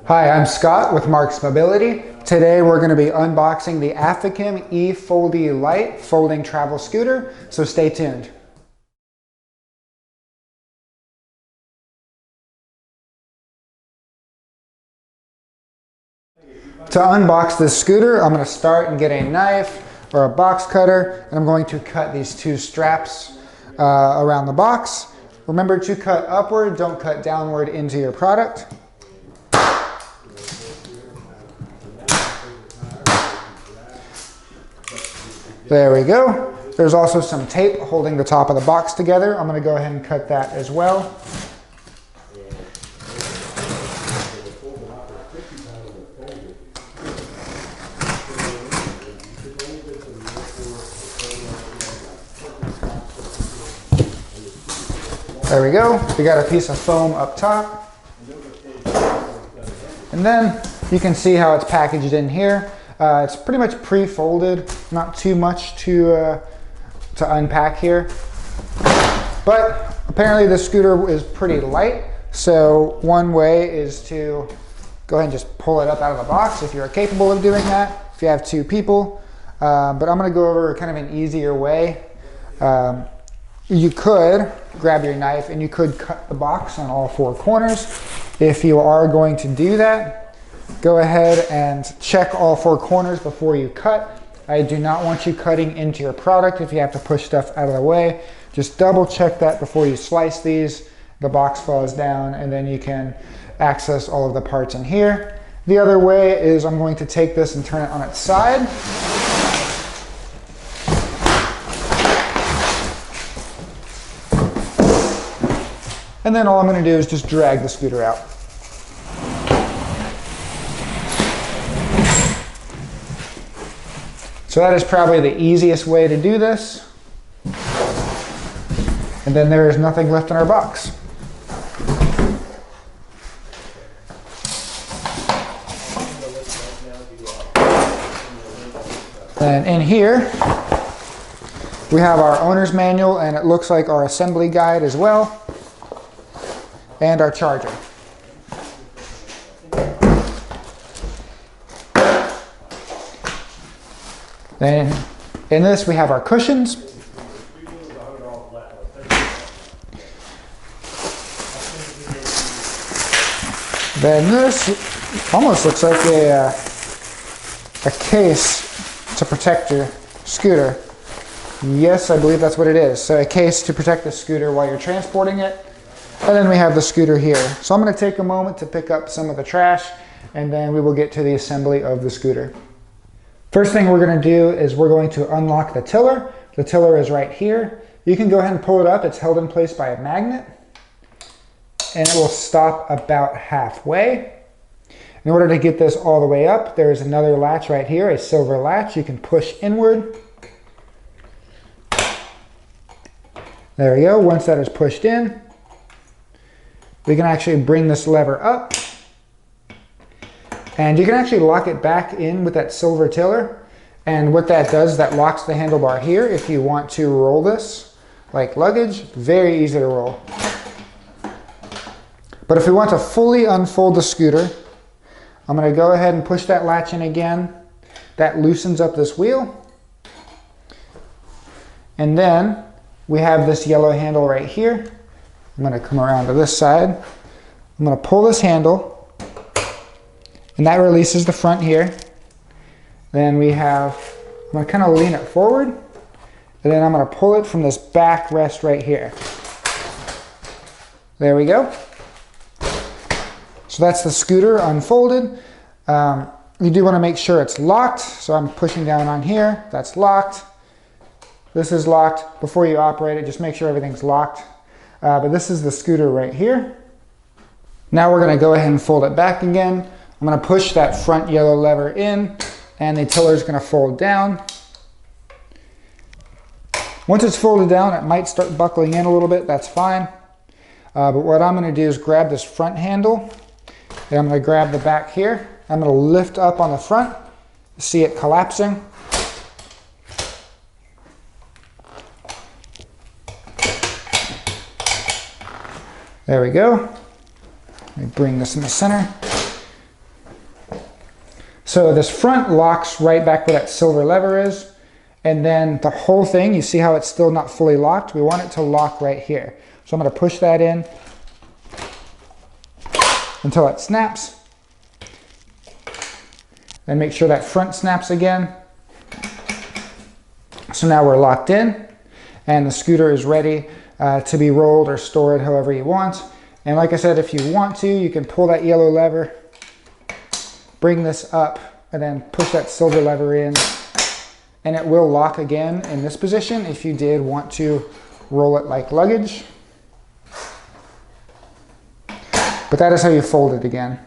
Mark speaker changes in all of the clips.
Speaker 1: Hi, I'm Scott with Marc's Mobility. Today we're going to be unboxing the Afikim eFoldi Lite folding travel scooter, so stay tuned. To unbox this scooter, I'm going to start and get a knife or a box cutter, and I'm going to cut these two straps around the box. Remember to cut upward, don't cut downward into your product. There we go. There's also some tape holding the top of the box together. I'm going to go ahead and cut that as well. There we go. We got a piece of foam up top. And then you can see how it's packaged in here. It's pretty much pre-folded, not too much to unpack here. But apparently the scooter is pretty light, so one way is to go ahead and just pull it up out of the box if you're capable of doing that, if you have two people. But I'm going to go over kind of an easier way. You could grab your knife and you could cut the box on all four corners. If you are going to do that, go ahead and check all four corners before you cut. I do not want you cutting into your product if you have to push stuff out of the way. Just double check that before you slice these. The box falls down and then you can access all of the parts in here. The other way is I'm going to take this and turn it on its side. And then all I'm going to do is just drag the scooter out. So that is probably the easiest way to do this. And then there is nothing left in our box. And in here, we have our owner's manual, and it looks like our assembly guide as well, and our charger. Then in this we have our cushions. Then this almost looks like a case to protect your scooter. Yes, I believe that's what it is. So a case to protect the scooter while you're transporting it. And then we have the scooter here. So I'm going to take a moment to pick up some of the trash, and then we will get to the assembly of the scooter. First thing we're going to do is we're going to unlock the tiller. The tiller is right here. You can go ahead and pull it up. It's held in place by a magnet, and it will stop about halfway. In order to get this all the way up, there is another latch right here, a silver latch. You can push inward. There we go. Once that is pushed in, we can actually bring this lever up. And you can actually lock it back in with that silver tiller. And what that does, that locks the handlebar here. If you want to roll this like luggage, very easy to roll. But if we want to fully unfold the scooter, I'm going to go ahead and push that latch in again. That loosens up this wheel. And then we have this yellow handle right here. I'm going to come around to this side. I'm going to pull this handle, and that releases the front here. Then we have, I'm going to kind of lean it forward, and then I'm going to pull it from this back rest right here. There we go. So that's the scooter unfolded. You do want to make sure it's locked, so I'm pushing down on here. That's locked. This is locked. Before you operate it, just make sure everything's locked. But this is the scooter right here. Now we're going to go ahead and fold it back again. I'm going to push that front yellow lever in, and the tiller is going to fold down. Once it's folded down, it might start buckling in a little bit. That's fine. But what I'm going to do is grab this front handle, and I'm going to grab the back here. I'm going to lift up on the front, see it collapsing. There we go. Let me bring this in the center. So this front locks right back where that silver lever is. And then the whole thing, you see how it's still not fully locked? We want it to lock right here. So I'm going to push that in until it snaps. Then make sure that front snaps again. So now we're locked in and the scooter is ready to be rolled or stored however you want. And like I said, if you want to, you can pull that yellow lever, bring this up, and then push that silver lever in, and it will lock again in this position if you did want to roll it like luggage. But that is how you fold it again.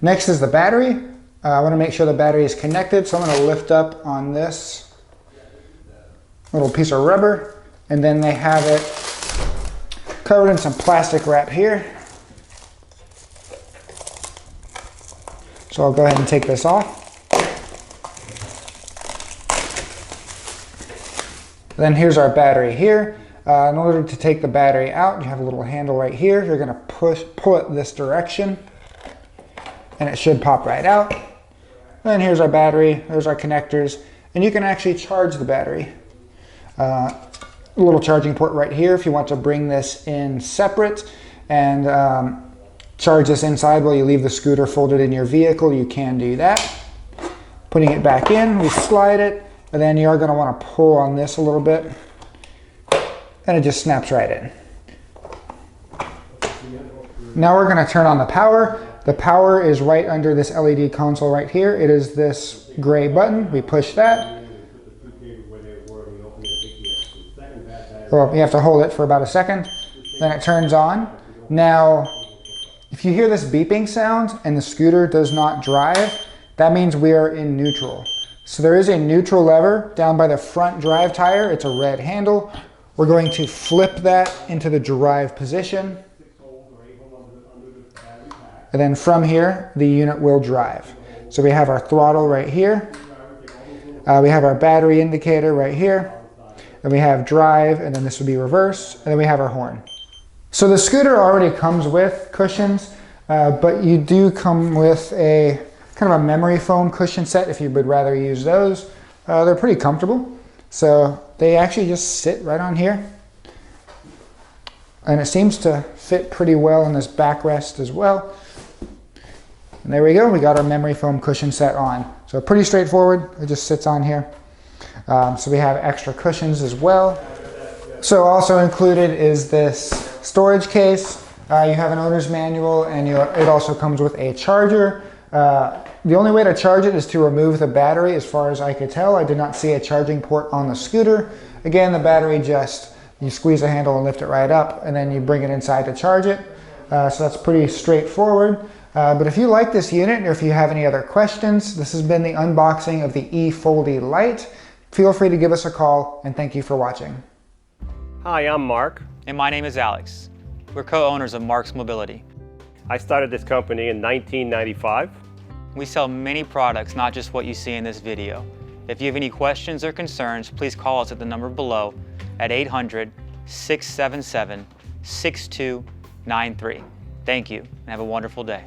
Speaker 1: Next is the battery. I want to make sure the battery is connected, so I'm going to lift up on this little piece of rubber, and then they have it covered in some plastic wrap here. So I'll go ahead and take this off. Then here's our battery here. In order to take the battery out, you have a little handle right here. You're going to pull it this direction, and it should pop right out. And here's our battery, there's our connectors, and you can actually charge the battery. A little charging port right here if you want to bring this in separate and charge this inside while you leave the scooter folded in your vehicle, you can do that. Putting it back in, we slide it, and then you are going to want to pull on this a little bit, and it just snaps right in. Now we're going to turn on the power. The power is right under this LED console right here. It is this gray button. We push that. Well, you have to hold it for about a second. Then it turns on. Now, if you hear this beeping sound and the scooter does not drive, that means we are in neutral. So there is a neutral lever down by the front drive tire. It's a red handle. We're going to flip that into the drive position. And then from here, the unit will drive. So we have our throttle right here. We have our battery indicator right here. Then we have drive, and then this would be reverse. And then we have our horn. So the scooter already comes with cushions, but you do come with a kind of a memory foam cushion set if you would rather use those. They're pretty comfortable. So they actually just sit right on here. And it seems to fit pretty well in this backrest as well. And there we go, we got our memory foam cushion set on. So pretty straightforward, it just sits on here. So we have extra cushions as well. So also included is this storage case. You have an owner's manual, and it also comes with a charger. The only way to charge it is to remove the battery, as far as I could tell. I did not see a charging port on the scooter. Again, the battery you squeeze the handle and lift it right up, and then you bring it inside to charge it. So that's pretty straightforward. But if you like this unit, or if you have any other questions, this has been the unboxing of the eFoldi Lite. Feel free to give us a call, and thank you for watching.
Speaker 2: Hi, I'm Mark.
Speaker 3: And my name is Alex. We're co-owners of Marc's Mobility.
Speaker 2: I started this company in 1995.
Speaker 3: We sell many products, not just what you see in this video. If you have any questions or concerns, please call us at the number below at 800-677-6293. Thank you, and have a wonderful day.